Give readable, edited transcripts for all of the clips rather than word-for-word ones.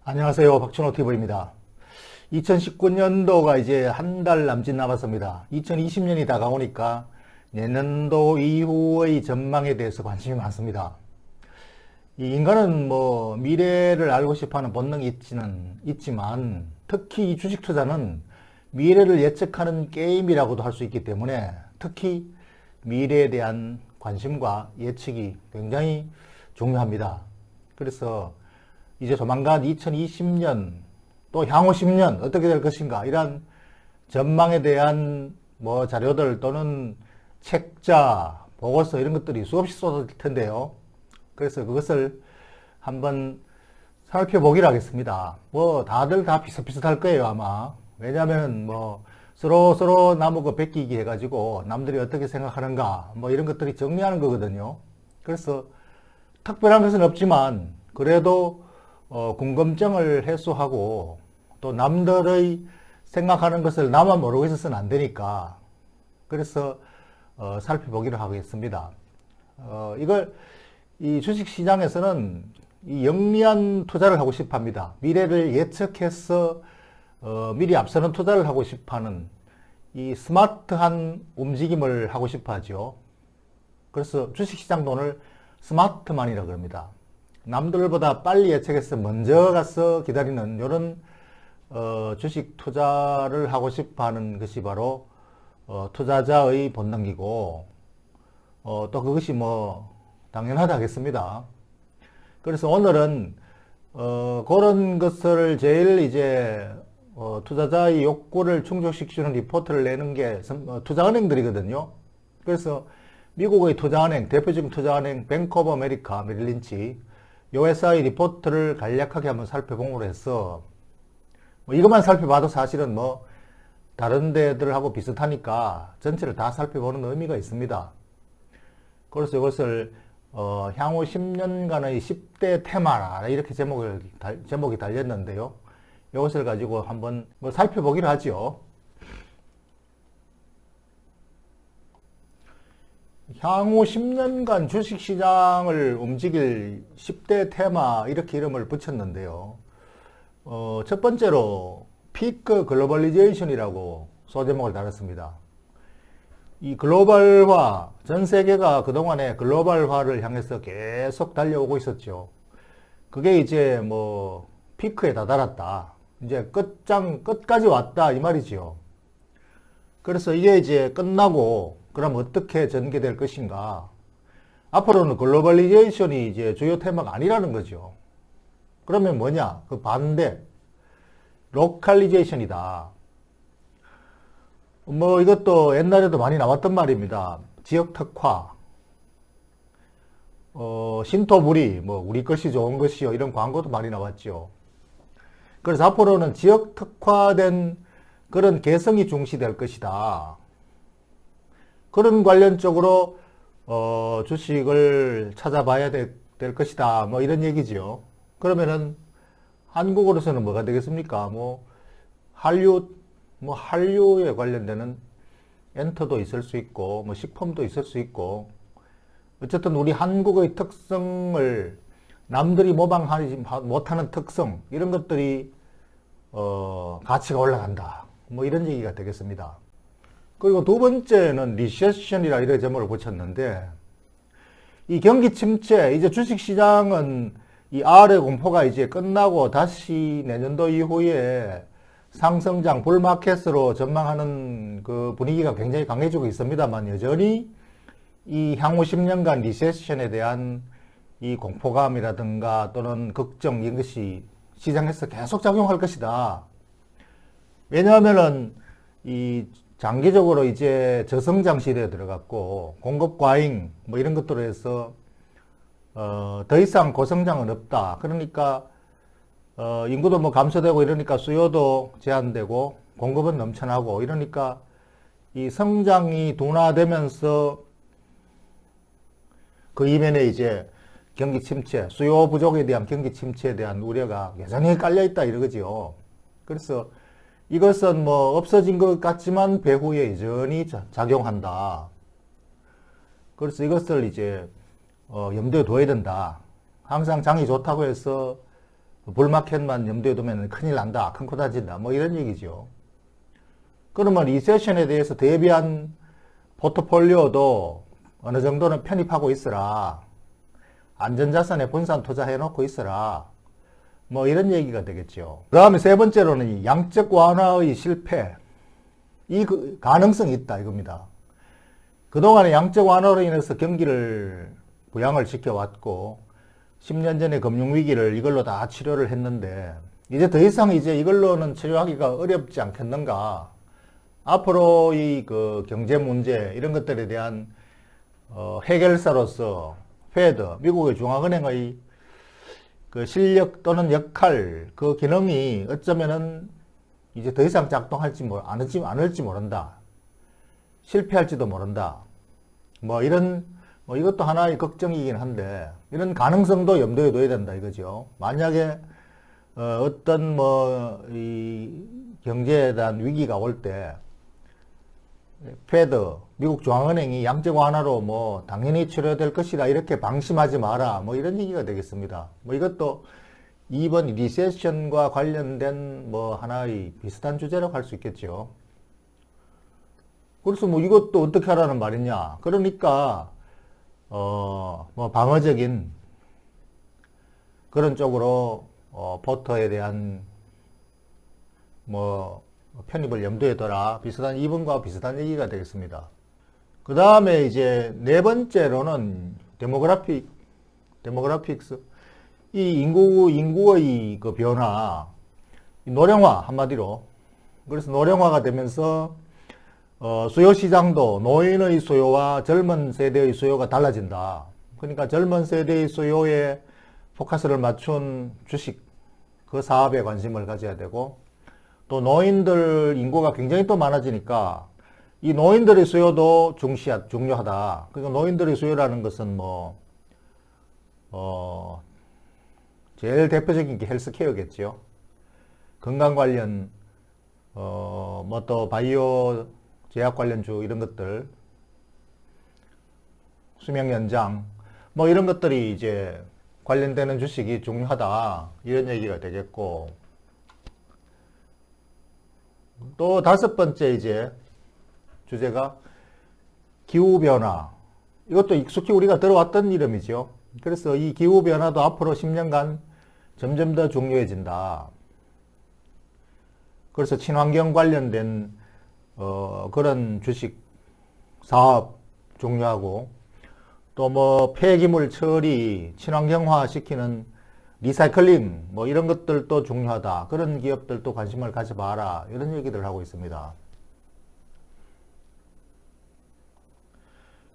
안녕하세요. 박준호 TV입니다. 2019년도가 이제 한 달 남짓 남았습니다. 2020년이 다가오니까 내년도 이후의 전망에 대해서 관심이 많습니다. 이 인간은 미래를 알고 싶어하는 본능이 있지만 특히 이 주식 투자는 미래를 예측하는 게임이라고도 할 수 있기 때문에 특히 미래에 대한 관심과 예측이 굉장히 중요합니다. 그래서 이제 조만간 2020년 또 향후 10년 어떻게 될 것인가 이런 전망에 대한 자료들 또는 책자, 보고서 이런 것들이 수없이 쏟아질 텐데요. 그래서 그것을 한번 살펴보기로 하겠습니다. 다들 다 비슷비슷할 거예요, 아마. 왜냐하면 서로 나무가 베끼기 해가지고 남들이 어떻게 생각하는가 이런 것들이 정리하는 거거든요. 그래서 특별한 것은 없지만 그래도 궁금증을 해소하고 또 남들의 생각하는 것을 나만 모르고 있어서는 안 되니까 그래서 살펴보기로 하겠습니다. 이 주식시장에서는 이 영리한 투자를 하고 싶어 합니다. 미래를 예측해서 미리 앞서는 투자를 하고 싶어 하는 이 스마트한 움직임을 하고 싶어 하죠. 그래서 주식시장 돈을 스마트만이라고 합니다. 남들보다 빨리 예측해서 먼저 가서 기다리는 이런 주식 투자를 하고 싶어 하는 것이 바로 투자자의 본능이고 또 그것이 당연하다 하겠습니다. 그래서 오늘은 그런 것을 제일 이제 투자자의 욕구를 충족시키는 리포트를 내는 게 투자은행들이거든요. 그래서 미국의 투자은행, 대표적인 투자은행 뱅크 오브 아메리카, 메릴린치 요 회사의 리포트를 간략하게 한번 살펴보므로 해서 이것만 살펴봐도 사실은 다른 데들하고 비슷하니까 전체를 다 살펴보는 의미가 있습니다. 그래서 이것을 향후 10년간의 10대 테마라 이렇게 제목이 달렸는데요. 이것을 가지고 한번 살펴보기로 하죠. 향후 10년간 주식시장을 움직일 10대 테마 이렇게 이름을 붙였는데요. 첫 번째로 피크 글로벌리제이션이라고 소제목을 달았습니다. 이 글로벌화, 전 세계가 그동안에 글로벌화를 향해서 계속 달려오고 있었죠. 그게 이제 피크에 다다랐다. 이제 끝까지 왔다 이 말이죠. 그래서 이게 이제 끝나고 그럼 어떻게 전개될 것인가? 앞으로는 글로벌리제이션이 이제 주요 테마가 아니라는 거죠. 그러면 뭐냐? 그 반대. 로컬리제이션이다. 이것도 옛날에도 많이 나왔던 말입니다. 지역 특화. 신토부리, 우리 것이 좋은 것이요. 이런 광고도 많이 나왔죠. 그래서 앞으로는 지역 특화된 그런 개성이 중시될 것이다. 그런 관련적으로 주식을 찾아봐야 될 것이다. 이런 얘기죠. 그러면은 한국으로서는 뭐가 되겠습니까? 한류에 관련되는 엔터도 있을 수 있고, 식품도 있을 수 있고, 어쨌든 우리 한국의 특성을 남들이 모방하지 못하는 특성, 이런 것들이 가치가 올라간다. 이런 얘기가 되겠습니다. 그리고 두 번째는 리세션이라 이런 제목을 붙였는데, 이 경기 침체, 이제 주식시장은 이 R의 공포가 이제 끝나고 다시 내년도 이후에 상승장, 불마켓으로 전망하는 그 분위기가 굉장히 강해지고 있습니다만, 여전히 이 향후 10년간 리세션에 대한 이 공포감이라든가 또는 걱정, 이런 것이 시장에서 계속 작용할 것이다. 왜냐하면은 이 장기적으로 이제 저성장 시대에 들어갔고 공급 과잉 이런 것들로 해서 더 이상 고성장은 없다. 그러니까 인구도 감소되고 이러니까 수요도 제한되고 공급은 넘쳐나고 이러니까 이 성장이 둔화되면서 그 이면에 이제 경기 침체, 수요 부족에 대한 경기 침체에 대한 우려가 여전히 깔려 있다 이러지요. 그래서 이것은 없어진 것 같지만 배후에 여전히 작용한다. 그래서 이것을 이제 염두에 둬야 된다. 항상 장이 좋다고 해서 불마켓만 염두에 두면 큰일 난다, 큰 코 다진다, 뭐 이런 얘기죠. 그러면 리세션에 대해서 대비한 포트폴리오도 어느 정도는 편입하고 있으라, 안전자산에 분산 투자해 놓고 있으라, 뭐 이런 얘기가 되겠죠. 그 다음에 세 번째로는 이 양적 완화의 실패, 이 가능성이 있다 이겁니다. 그동안에 양적 완화로 인해서 경기를 부양을 시켜왔고 10년 전에 금융위기를 이걸로 다 치료를 했는데 이제 더 이상 이제 이걸로는 치료하기가 어렵지 않겠는가. 앞으로 이 그 경제 문제 이런 것들에 대한 해결사로서 페드, 미국의 중앙은행의 그 실력 또는 역할, 그 기능이 어쩌면은 이제 더 이상 작동할지 않을지 모른다. 실패할지도 모른다. 뭐 이런, 뭐 이것도 하나의 걱정이긴 한데, 이런 가능성도 염두에 둬야 된다 이거죠. 만약에, 어떤 이 경제에 대한 위기가 올 때, 페드, 미국 중앙은행이 양적 완화로 뭐 당연히 치료될 것이다 이렇게 방심하지 마라 뭐 이런 얘기가 되겠습니다. 뭐 이것도 이번 리세션과 관련된 뭐 하나의 비슷한 주제라고 할 수 있겠죠. 그래서 뭐 이것도 어떻게 하라는 말이냐. 그러니까 뭐 방어적인 그런 쪽으로 포터에 대한 뭐 편입을 염두에 둬라. 비슷한 이번과 비슷한 얘기가 되겠습니다. 그 다음에 이제 네 번째로는 데모그래픽스. 이 인구의 그 변화, 노령화 한마디로. 그래서 노령화가 되면서 수요 시장도 노인의 수요와 젊은 세대의 수요가 달라진다. 그러니까 젊은 세대의 수요에 포커스를 맞춘 주식, 그 사업에 관심을 가져야 되고, 또 노인들 인구가 굉장히 또 많아지니까 이 노인들의 수요도 중요하다. 그러니까 노인들의 수요라는 것은 제일 대표적인 게 헬스케어겠죠. 건강 관련, 뭐 또 바이오 제약 관련주 이런 것들, 수명 연장, 뭐 이런 것들이 이제 관련되는 주식이 중요하다. 이런 얘기가 되겠고, 또 다섯 번째 이제 주제가 기후변화. 이것도 익숙히 우리가 들어왔던 이름이죠. 그래서 이 기후변화도 앞으로 10년간 점점 더 중요해진다. 그래서 친환경 관련된 그런 주식 사업 중요하고, 또 뭐 폐기물 처리, 친환경화 시키는 리사이클링 뭐 이런 것들도 중요하다. 그런 기업들도 관심을 가져봐라. 이런 얘기들을 하고 있습니다.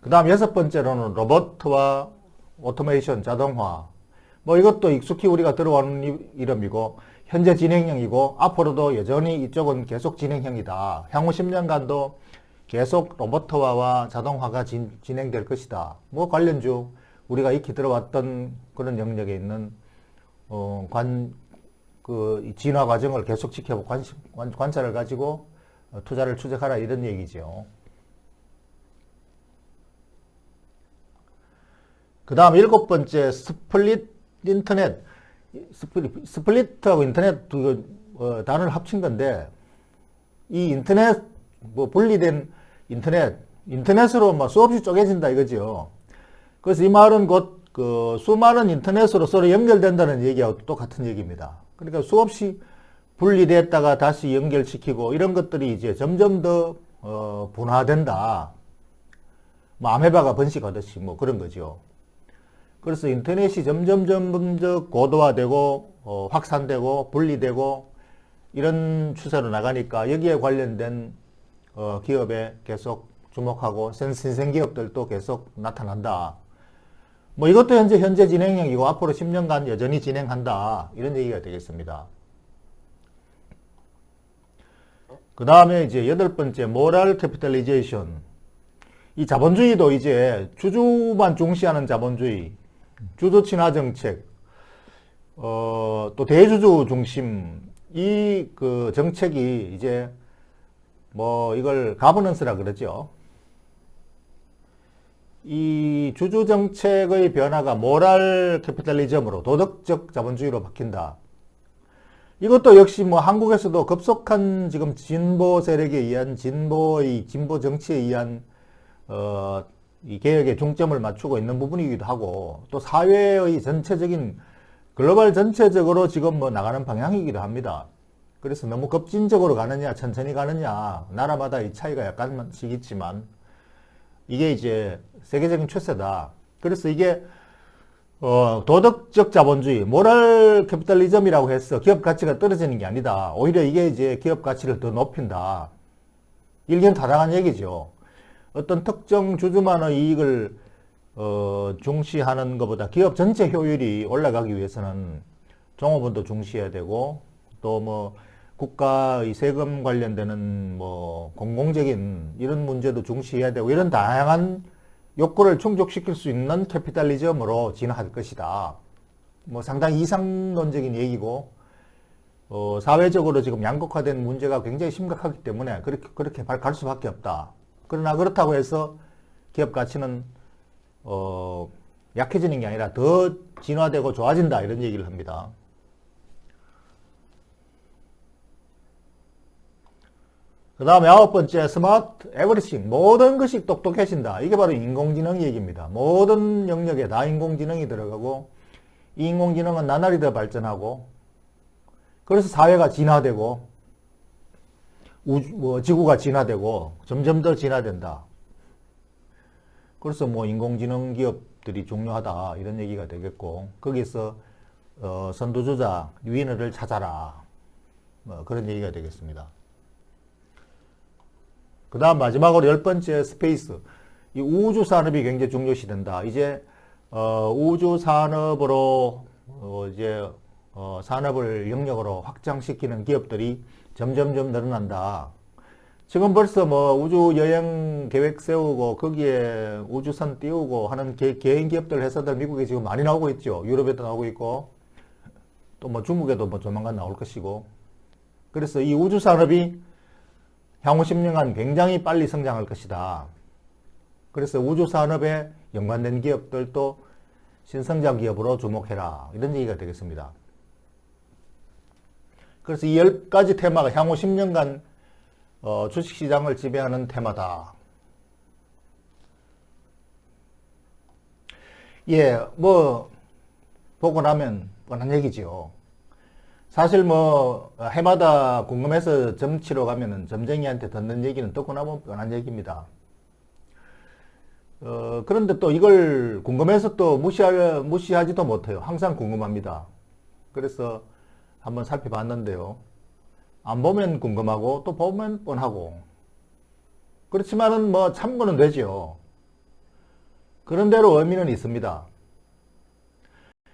그 다음 여섯 번째로는 로봇과 오토메이션, 자동화. 뭐 이것도 익숙히 우리가 들어오는 이름이고 현재 진행형이고 앞으로도 여전히 이쪽은 계속 진행형이다. 향후 10년간도 계속 로봇화와 자동화가 진행될 것이다. 뭐 관련주 우리가 익히 들어왔던 그런 영역에 있는 진화 과정을 계속 지켜보고 관찰을 가지고 투자를 추적하라 이런 얘기죠. 그 다음 일곱 번째 스플릿 인터넷. 스플릿하고 인터넷 두 단어를 합친 건데, 이 인터넷, 뭐 분리된 인터넷으로 뭐 수없이 쪼개진다 이거죠. 그래서 이 말은 곧 그 수많은 인터넷으로 서로 연결된다는 얘기하고 똑같은 얘기입니다. 그러니까 수없이 분리됐다가 다시 연결시키고 이런 것들이 이제 점점 더 분화된다. 뭐 아메바가 번식하듯이 뭐 그런 거죠. 그래서 인터넷이 점점 더 고도화되고 확산되고 분리되고 이런 추세로 나가니까 여기에 관련된 기업에 계속 주목하고 신생 기업들도 계속 나타난다. 뭐 이것도 현재 진행형이고 앞으로 10년간 여전히 진행한다. 이런 얘기가 되겠습니다. 그 다음에 이제 여덟 번째 모럴 캐피탈리제이션. 이 자본주의도 이제 주주만 중시하는 자본주의, 주주 친화 정책, 또 대주주 중심, 이 그 정책이 이제 뭐 이걸 가버넌스라 그러죠. 이 주주 정책의 변화가 모럴 캐피탈리즘으로 도덕적 자본주의로 바뀐다. 이것도 역시 뭐 한국에서도 급속한 지금 진보 세력에 의한 진보 정치에 의한 이 개혁에 중점을 맞추고 있는 부분이기도 하고 또 사회의 전체적인 글로벌 전체적으로 지금 뭐 나가는 방향이기도 합니다. 그래서 너무 급진적으로 가느냐 천천히 가느냐 나라마다 이 차이가 약간씩 있지만 이게 이제 세계적인 추세다. 그래서 이게 도덕적 자본주의, 모럴 캐피탈리즘이라고 해서 기업 가치가 떨어지는 게 아니다. 오히려 이게 이제 기업 가치를 더 높인다. 일견타당한 얘기죠. 어떤 특정 주주만의 이익을 중시하는 것보다 기업 전체 효율이 올라가기 위해서는 종업원도 중시해야 되고 또 뭐 국가의 세금 관련되는 뭐 공공적인 이런 문제도 중시해야 되고 이런 다양한 욕구를 충족시킬 수 있는 캐피탈리즘으로 진화할 것이다. 뭐 상당히 이상론적인 얘기고 사회적으로 지금 양극화된 문제가 굉장히 심각하기 때문에 그렇게 갈 수밖에 없다. 그러나 그렇다고 해서 기업 가치는 약해지는 게 아니라 더 진화되고 좋아진다 이런 얘기를 합니다. 그 다음에 9번째 스마트 에브리싱, 모든 것이 똑똑해진다. 이게 바로 인공지능 얘기입니다. 모든 영역에 다 인공지능이 들어가고 이 인공지능은 나날이 더 발전하고 그래서 사회가 진화되고 지구가 진화되고 점점 더 진화된다. 그래서 뭐 인공지능 기업들이 중요하다 이런 얘기가 되겠고 거기서 선두주자 위너를 찾아라 뭐 그런 얘기가 되겠습니다. 그 다음 마지막으로 10번째 스페이스. 이 우주 산업이 굉장히 중요시 된다. 이제, 우주 산업으로, 산업을 영역으로 확장시키는 기업들이 점점점 늘어난다. 지금 벌써 뭐 우주 여행 계획 세우고 거기에 우주선 띄우고 하는 개인 기업들, 회사들 미국에 지금 많이 나오고 있죠. 유럽에도 나오고 있고, 또 뭐 중국에도 뭐 조만간 나올 것이고. 그래서 이 우주 산업이 향후 10년간 굉장히 빨리 성장할 것이다. 그래서 우주산업에 연관된 기업들도 신성장 기업으로 주목해라. 이런 얘기가 되겠습니다. 그래서 이 10가지 테마가 향후 10년간 주식시장을 지배하는 테마다. 예, 뭐 보고 나면 뻔한 얘기죠. 사실 뭐 해마다 궁금해서 점치러 가면은 점쟁이한테 듣는 얘기는 듣고 나면 뻔한 얘기입니다. 그런데 또 이걸 궁금해서 또 무시하지도 못해요. 항상 궁금합니다. 그래서 한번 살펴봤는데요. 안 보면 궁금하고 또 보면 뻔하고 그렇지만은 뭐 참고는 되죠. 그런대로 의미는 있습니다.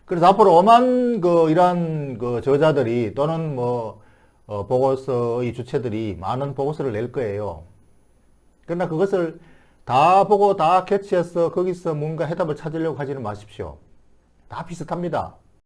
그래서 앞으로 엄한 이러한 저자들이 또는 보고서의 주체들이 많은 보고서를 낼 거예요. 그러나 그것을 다 보고 다 캐치해서 거기서 뭔가 해답을 찾으려고 하지는 마십시오. 다 비슷합니다.